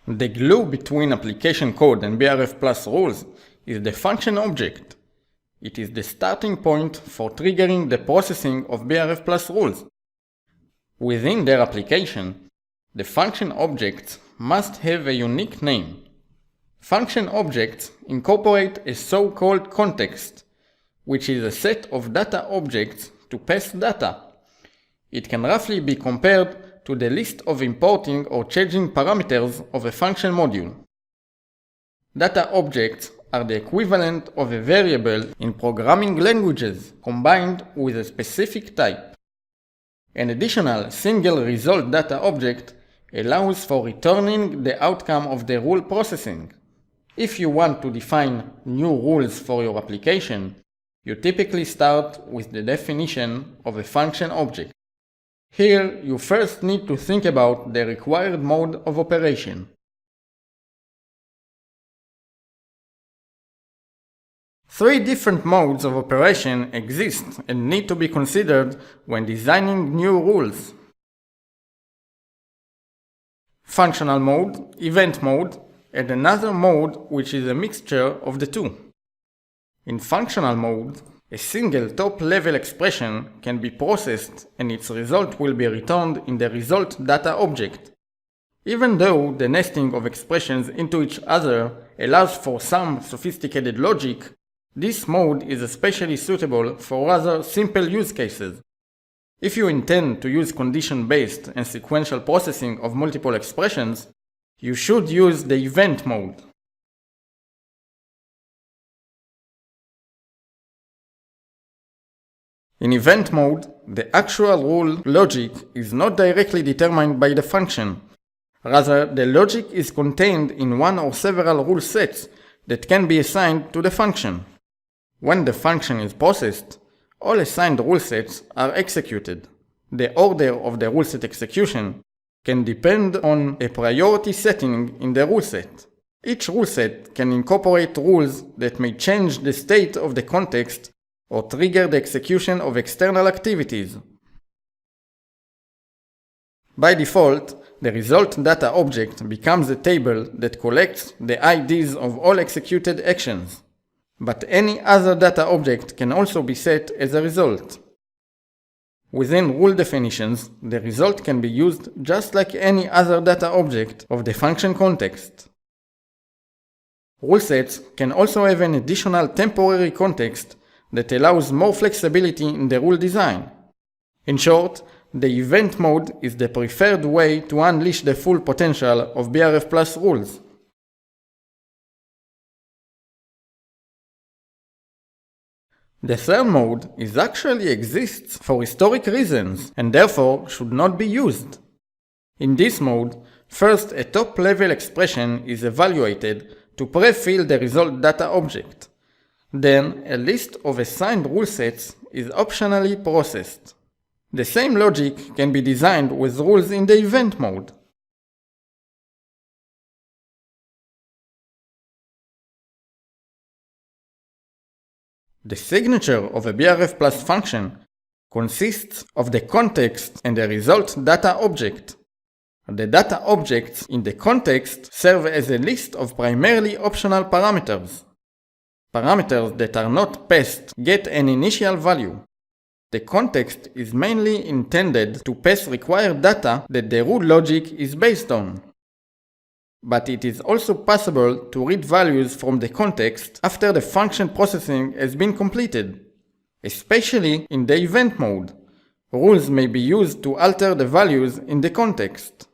The glue between application code and BRF Plus rules is the function object. It is the starting point for triggering the processing of BRF Plus rules. Within their application, the function objects must have a unique name. Function objects incorporate a so-called context, which is a set of data objects to pass data. It can roughly be compared to the list of importing or changing parameters of a function module. Data objects are the equivalent of a variable in programming languages combined with a specific type. An additional single result data object allows for returning the outcome of the rule processing. If you want to define new rules for your application, you typically start with the definition of a function object. Here, you first need to think about the required mode of operation. Three different modes of operation exist and need to be considered when designing new rules: functional mode, event mode, and another mode which is a mixture of the two. In functional mode, a single top-level expression can be processed and its result will be returned in the result data object. Even though the nesting of expressions into each other allows for some sophisticated logic, this mode is especially suitable for rather simple use cases. If you intend to use condition-based and sequential processing of multiple expressions, you should use the event mode. In event mode, the actual rule logic is not directly determined by the function. Rather, the logic is contained in one or several rule sets that can be assigned to the function. When the function is processed, all assigned rule sets are executed. The order of the rule set execution can depend on a priority setting in the rule set. Each rule set can incorporate rules that may change the state of the context or trigger the execution of external activities. By default, the result data object becomes a table that collects the IDs of all executed actions. But any other data object can also be set as a result. Within rule definitions, the result can be used just like any other data object of the function context. Rule sets can also have an additional temporary context that allows more flexibility in the rule design. In short, the event mode is the preferred way to unleash the full potential of BRF Plus rules. The third mode actually exists for historic reasons and therefore should not be used. In this mode, first a top-level expression is evaluated to pre-fill the result data object. Then a list of assigned rule sets is optionally processed. The same logic can be designed with rules in the event mode. The signature of a BRF Plus function consists of the context and the result data object. The data objects in the context serve as a list of primarily optional parameters. Parameters that are not passed get an initial value. The context is mainly intended to pass required data that the rule logic is based on. But it is also possible to read values from the context after the function processing has been completed. Especially in the event mode, rules may be used to alter the values in the context.